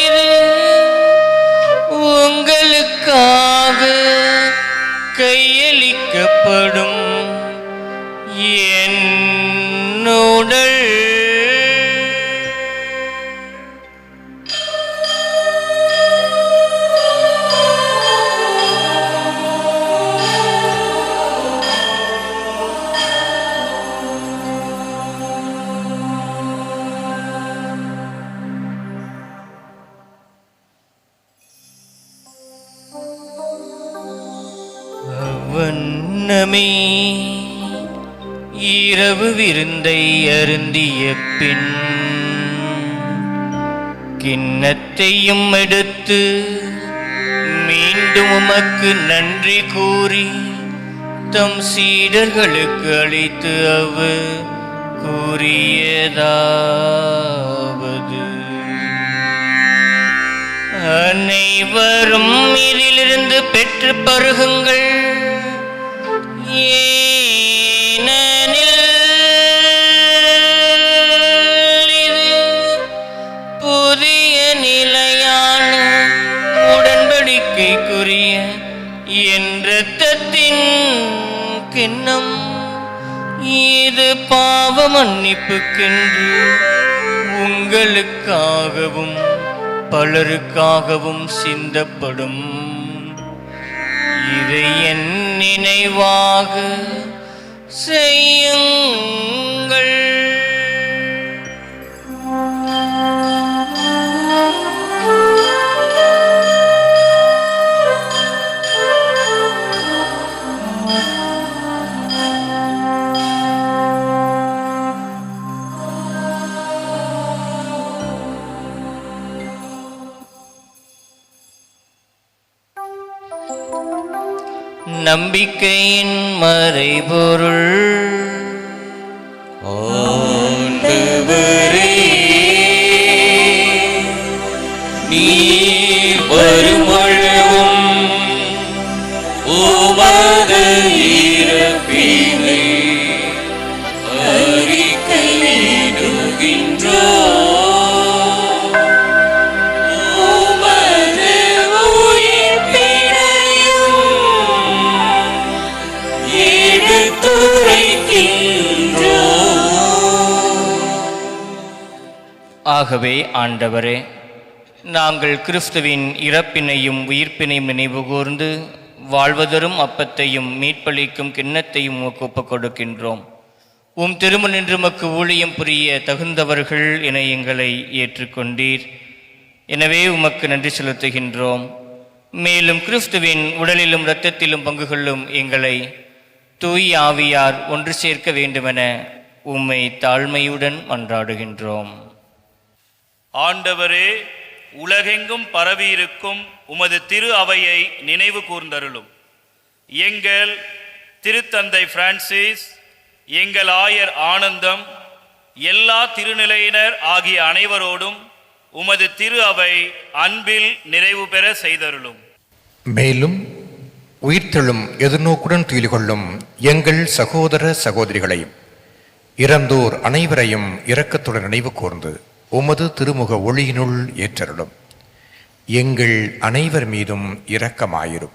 இது உங்களுக்காக கையளிக்கப்படும் என் உடல். வண்ணமே இரவு விருந்தை அருந்திய பின் கிண்ணத்தையும் எடுத்து மீண்டும் உமக்கு நன்றி கூறி தம் சீடர்களுக்கு அளித்து அவர் கூறியதாவது: அனைவரும் இதிலிருந்து பெற்று பருகுங்கள், ஏனெனில் இது புதிய நிலையான உடன்படிக்கைக்குரிய என் இரத்தத்தின் கிண்ணம். இது பாவ மன்னிப்புக்கென்று உங்களுக்காகவும் பலருக்காகவும் சிந்தப்படும். இதை என் நினைவாக செய்யுங்கள். நம்பிக்கையின் மறைபொருள். ஆண்டவரே, நீர் வருமளவும் உமது இறப்பினை அறிக்கையிடுகின்றோம். ஆகவே ஆண்டவரே, நாங்கள் கிறிஸ்துவின் இறப்பினையும் உயிர்ப்பினையும் நினைவு கூர்ந்து வாழ்வதரும் அப்பத்தையும் மீட்பளிக்கும் கிண்ணத்தையும் உமக்கு ஒப்புக் கொடுக்கின்றோம். உம் திருமுன்னின்று உமக்கு ஊழியம் புரிய தகுந்தவர்கள் என எங்களை ஏற்றுக்கொண்டீர். எனவே உமக்கு நன்றி செலுத்துகின்றோம். மேலும் கிறிஸ்துவின் உடலிலும் இரத்தத்திலும் பங்கு கொள்ளும் எங்களை தூய் ஆவியார் ஒன்று சேர்க்க வேண்டுமென உம்மை தாழ்மையுடன் மன்றாடுகின்றோம். ஆண்டவரே, உலகெங்கும் பரவியிருக்கும் உமது திரு அவையை நினைவு கூர்ந்தருளும். எங்கள் திருத்தந்தை பிரான்சிஸ், எங்கள் ஆயர் ஆனந்தம், எல்லா திருநிலையினர் ஆகிய அனைவரோடும் உமது திரு அவை அன்பில் நிறைவு பெற செய்தருளும். மேலும் உயிர்த்தெழும் எதிர்நோக்குடன் துயில் கொள்ளும் எங்கள் சகோதர சகோதரிகளையும் இறந்தோர் அனைவரையும் இரக்கத்துடன் நினைவு கூர்ந்து உமது திருமுக ஒளியினுள் ஏற்றருளும். எங்கள் அனைவர் மீதும் இரக்கமாயிரும்.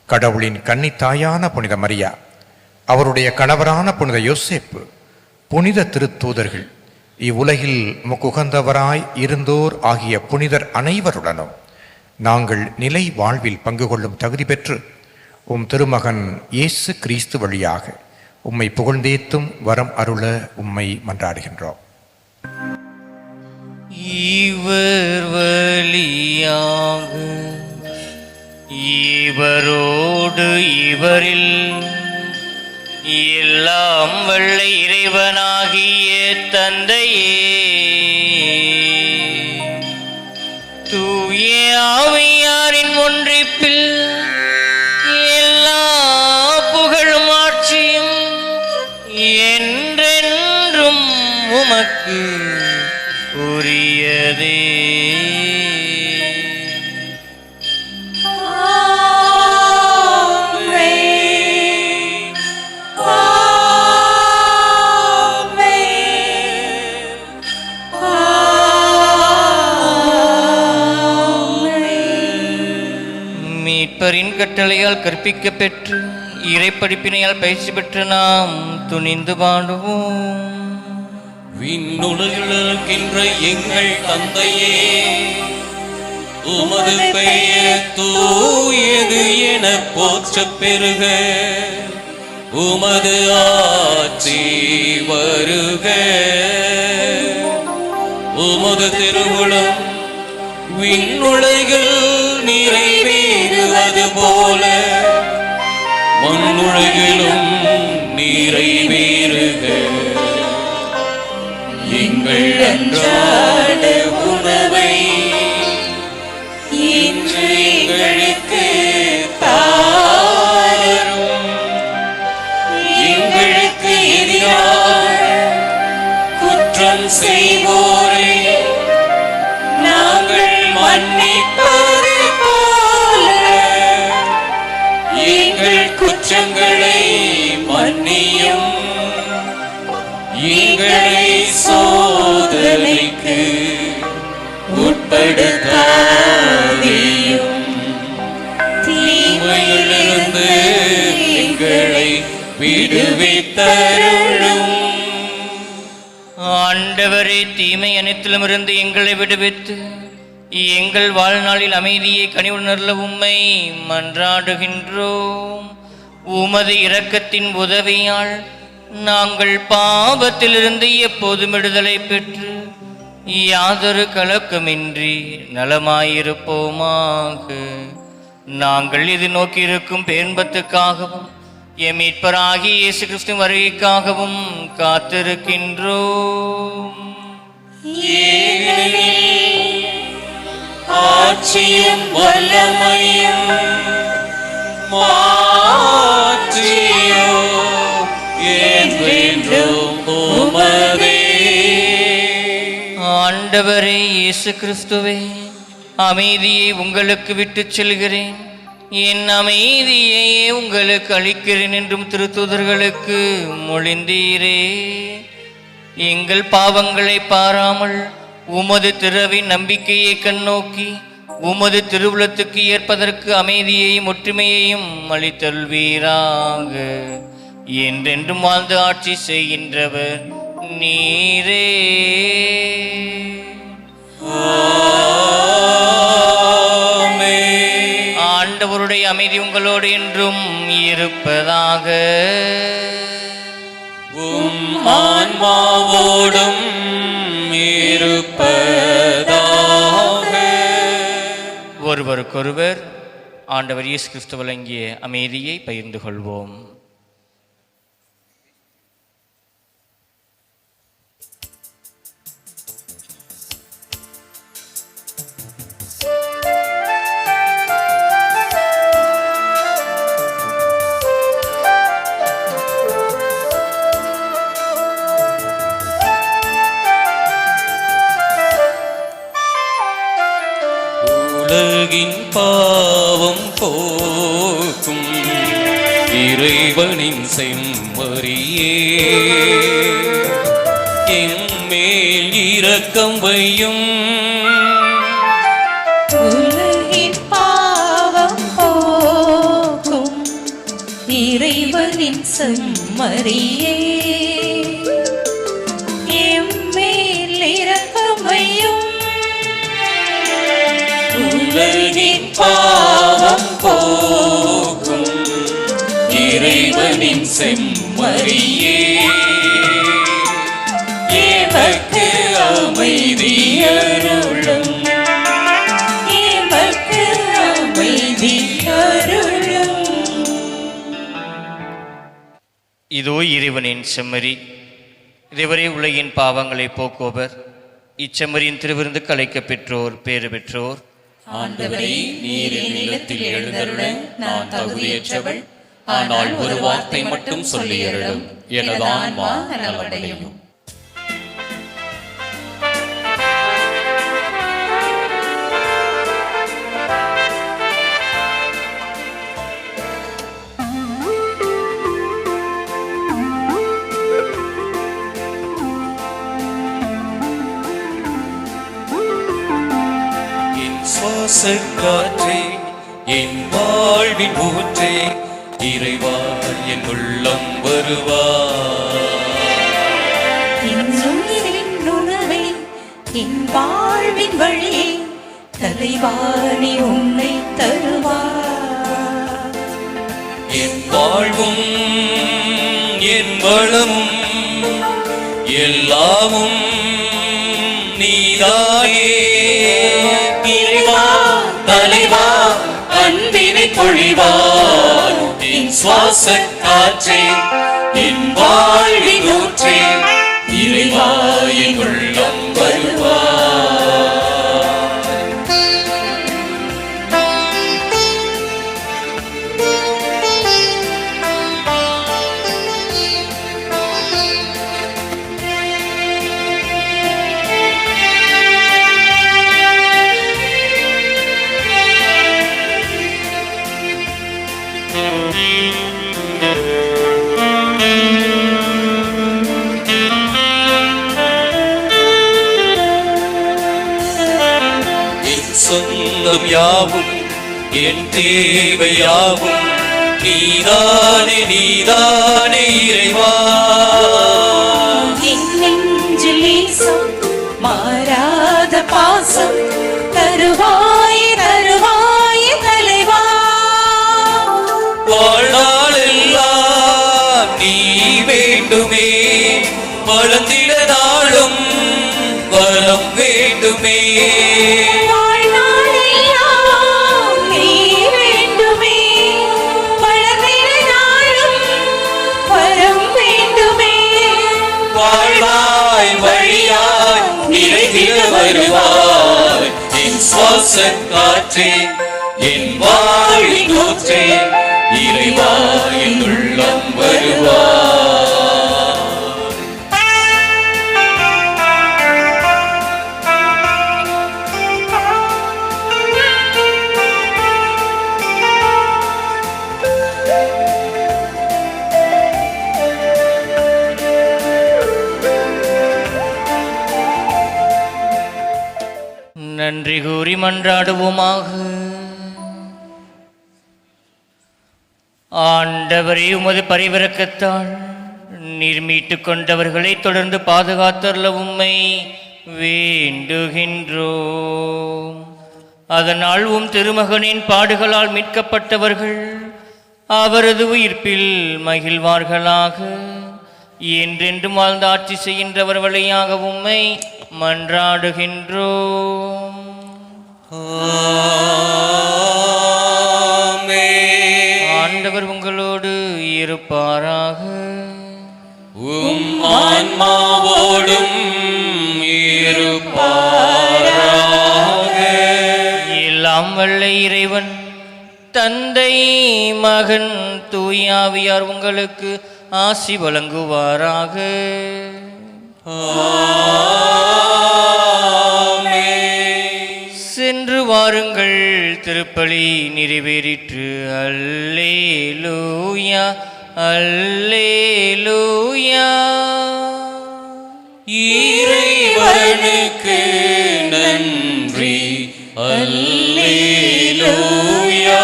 கடவுளின் கன்னித்தாயான புனித மரியா, அவருடைய கணவரான புனித யோசேப்பு, புனித திருத்தூதர்கள், இவ்வுலகில் முக்குகந்தவராய் இருந்தோர் ஆகிய புனிதர் அனைவருடனும் நாங்கள் நிலை வாழ்வில் பங்கு கொள்ளும் தகுதி பெற்று உம் திருமகன் இயேசு கிறிஸ்து வழியாக உம்மை புகழ்ந்தேத்தும் வரம் அருள உம்மை மன்றாடுகின்றோம். இவர் வழியாக இவரோடு இவரில் எல்லாம் வல்ல இறைவனாகிய தந்தையே, தூய ஆவியாரின் ஒன்றிப்பில் எல்லா புகழும் ஆட்சியும் என்றென்றும் உமக்கு உரியதே. மீட்பரின் கட்டளையால் கற்பிக்க பெற்று இறைப்படிப்பினையால் பயிற்சி பெற்று நாம் துணிந்து பாடுவோம். விண்ணுலகின்ற எங்கள் தந்தையே, உமது பெயர் தூயது என போற்றப் பெறுக. உமது ஆட்சி வருக. உமது திருவுளம் விண்ணுலகில் நிறைவேறுவது போல மண்ணுலகிலும் நிறைவேறுக. எங்கள் அன்றாட உணவை இன்று எங்களுக்கு தாரும். எங்களுக்கு எதிராக குற்றம் செய்வோரை நாங்கள் மன்னிப்பது போல எங்கள் குற்றங்களை மன்னியும். எங்களை சோதனைக்கு உட்படுத்தாதேயும், தீமையிலிருந்து எங்களை விடுவித்தருளும். ஆண்டவரே, தீமை அனைத்திலும் இருந்து எங்களை விடுவித்து எங்கள் வாழ்நாளில் அமைதியை கனிவுணர்ல உம்மை மன்றாடுகின்றோம். உமது இரக்கத்தின் உதவியால் நாங்கள் பாவத்திலிருந்து எப்போதும் விடுதலை பெற்று யாதொரு கலக்கமின்றி நலமாயிருப்போமாக. நாங்கள் இது நோக்கியிருக்கும் பேன்பத்துக்காகவும் எம் மீட்பராகிய இயேசு கிறிஸ்து வருகைக்காகவும் காத்திருக்கின்றோம். ஆட்சியும் வல்லமையும் மாற்றியோ என்றென்றும் உமதே. ஆண்டவரே இயேசு கிறிஸ்துவே, அமைதியை உங்களுக்கு விட்டுச் செல்கிறேன், என் அமைதியையே உங்களுக்கு அளிக்கிறேன் என்றும் திருத்தூதர்களுக்கு மொழிந்தீரே. எங்கள் பாவங்களை பாராமல் உமது திறவின் நம்பிக்கையை கண்ணோக்கி உமது திருவுளத்துக்கு ஏற்பதற்கு அமைதியையும் ஒற்றுமையையும் அளித்தல்வீராக. என்றென்றும் வாழ்ந்து ஆட்சி செய்கின்றவர் நீரே. ஆண்டவருடைய அமைதி உங்களோடு என்றும் இருப்பதாக. உம் ஆன்மாவோடும் இருப்பதாக. ஒருவருக்கொருவர் ஆண்டவர் இயேசு கிறிஸ்து வழங்கிய அமைதியை பகிர்ந்து கொள்வோம். உலகின் பாவம் போக்கும் இறைவனின் செம்மறியே, என்மேல் இரக்கம் வையும். உலகின் பாவம் போக்கும் இறைவனின் செம்மறியே, எம்மேல் இரக்கம் வையும். உலகின் பாவம் போக்கும் இறைவனின் செம்மறியே, மரியே எமக்கு அமைதி அருளும் எமக்கு அமைதி அருளும். இதோ இறைவனின் செம்மறி, இதுவரை உலகின் பாவங்களை போக்குவர். இச்செம்மறியின் திருவிருந்து அழைக்கப் பெற்றோர் பேறு பெற்றோர். ஆண்டவரே, நீர் என் இல்லத்தில் எழுந்தருள நான் தகுதியற்றவள். ஆனால் ஒரு வார்த்தை மட்டும் சொல்லியருளும், எனது ஆன்மா நலமடையும். சுவாசக்காற்றே, என் வாழ்வின் ஊற்றே, இறைவா என் உள்ளம் வருவார். என் உயிரின் உணவே, என் வாழ்வின் வழியே, தலைவாணி உன்னை தருவார். என் வாழ்வும் என் வளமும் எல்லாமும் நீதானே. இறைவா தலைவா அன்பினை பொழிவார். என் சுவாச காற்றே, என் வாழ்வின் ஊற்றே, இறைவா என் உள்ளம் வருவார். சொந்தம் யாவும் என் தேவை யாவும் நீதானே நீதானே இறைவா. என் நெஞ்சில் நேசம், மாறாத பாசம் தருவாய் தருவாய் தலைவா. வாழ்நாளெல்லாம் நீ வேண்டுமே, வளர்ந்திட நாளும் வரம் வேண்டுமே. வாழ்வாய் வழியாய் நிறைந்திட வருவாய். என் சுவாச காற்றே, என் வாழ்வின் ஊற்றே, இறைவா என் உள்ளம் வருவாய். நன்றி கூறி மன்றாடுவோமாக. ஆண்டவரே, உமது பரிவிரக்கத்தால் நீர் மீட்டுக் கொண்டவர்களை தொடர்ந்து பாதுகாத்தருள உம்மை வேண்டுகின்றோம். அதனால் திருமகனின் பாடுகளால் மீட்கப்பட்டவர்கள் அவரது உயிர்ப்பில் மகிழ்வார்களாக. என்றென்றும் வாழ்ந்து ஆட்சி செய்கின்றவர் வழியாக உம்மை மன்றாடுகின்றோம். ஆண்டவர் உங்களோடு இருப்பாராக. உம் ஆன்மாவோடும் இருப்பாராக. எல்லாம் வல்ல இறைவன் தந்தை, மகன், தூயாவியார் உங்களுக்கு ஆசி வழங்குவாராக. சென்று வாருங்கள், திருப்பலி நிறைவேறிற்று. அல்லேலூயா அல்லேலூயா. இறைவனுக்கு நன்றி. அல்லேலூயா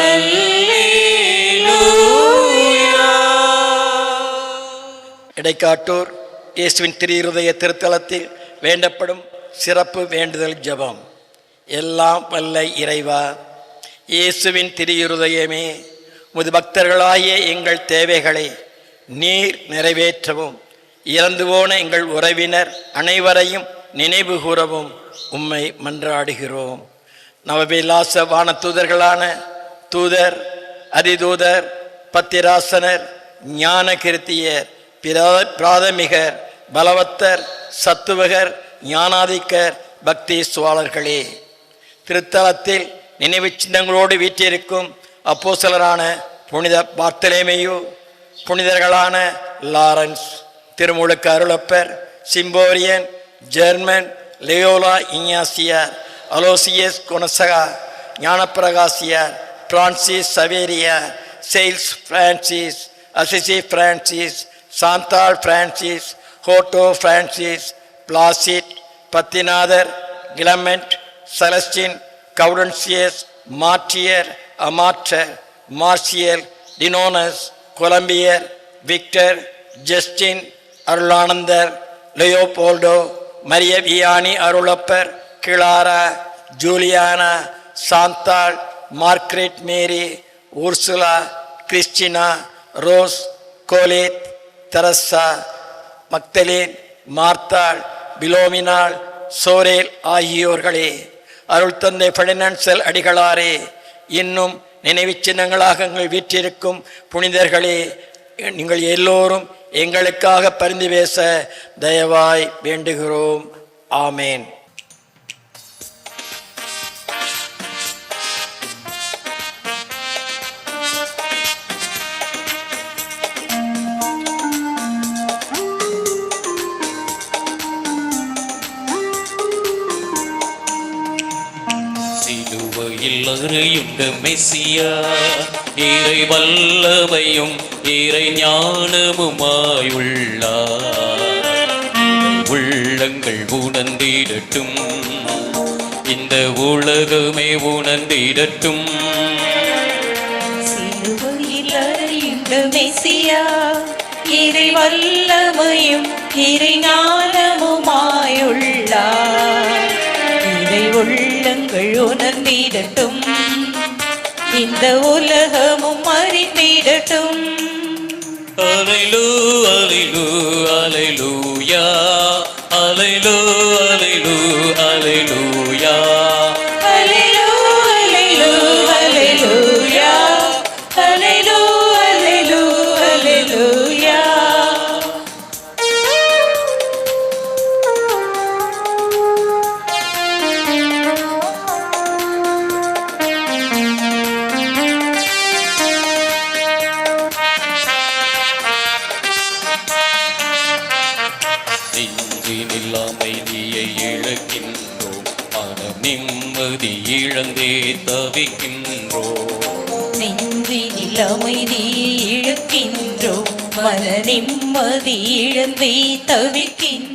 அல்லேலூயா. இடைக்காட்டூர் இயேசுவின் திருஇருதய திருத்தலத்தில் வேண்டப்படும் சிறப்பு வேண்டுதல் ஜெபம். எல்லாம் வல்ல இறைவா, இயேசுவின் திருஇருதயமே, உமது பக்தர்களாகிய எங்கள் தேவைகளை நீர் நிறைவேற்றவும். இறந்து போன எங்கள் உறவினர் அனைவரையும் நினைவு கூறவும் உம்மை மன்றாடுகிறோம். நவவிலாச வான தூதர்களான தூதர், அதிதூதர், பத்திராசனர், ஞான கிருத்தியர், பிராதமிகர், பலவத்தர், சத்துவகர், ஞானாதிக்கர், பக்தி சுவாளர்களே, திருத்தலத்தில் நினைவு சின்னங்களோடு வீற்றிருக்கும் அப்போஸ்தலரான புனித பார்த்தலேமையு, புனிதர்களான லாரன்ஸ், திருமுழுக்கு Arulappar, Symphorian, Germain, Loyola Innasiyar, Aloysius Gonzaga, Gnanaprakasiyar, Francis Saveriyar, Sales Francis, Assisi Francis, Chantal Francis, ஹோட்டோ Francis, Placid, Pathinathar, Clement, Celestine, Gaudentius, மார்டியர், அமாற்றர், மார்சியல், டினோனஸ், கொலம்பியர், Victor, Justin, Arulanandar, Leopoldo, Maria Vianney Arulappar, Clara, Juliana, Chantal, Margaret Mary, Ursula, Christina, Rose, Colette, Teresa, Magdalene, மார்த்தாள், பிலோமினாள், சோரேல் ஆகியோர்களே, அருள் தந்தை Ferdinand அடிகளாரே, இன்னும் நினைவு சின்னங்களாக எங்கள் வீற்றிருக்கும் புனிதர்களே, நீங்கள் எல்லோரும் எங்களுக்காக பரிந்து பேச தயவாய் வேண்டுகிறோம். ஆமேன். சிலுவையில் அறையுண்ட மெசியா, இறை வல்லமையும் இறை ஞானமுமாயுள்ளார். உள்ளங்கள் உணர்ந்திடட்டும், இந்த உலகமே உணர்ந்திடட்டும். சிலுவையில் அறையுண்ட மெசியா, இறை வல்லமையும் இறை ஞானமுமாயுள்ளார். இறை உள்ளங்கள் உணர்ந்திடட்டும், இந்த உலகமும் அறிந்திடட்டும். அலைலு அலைலு அலைலூயா, அலைலு அலைலு அலைலூயா, அலைலு அலைலு அலைலூயா, அலைலு அலைலு அலைலூயா. நெஞ்சினில் அமைதியை இழக்கின்றோம், மன நிம்மதி இழந்தே தவிக்கின்றோம். நெஞ்சினில் அமைதி இழக்கின்றோம், மன நிம்மதி இழந்தே தவிக்கின்றோம்.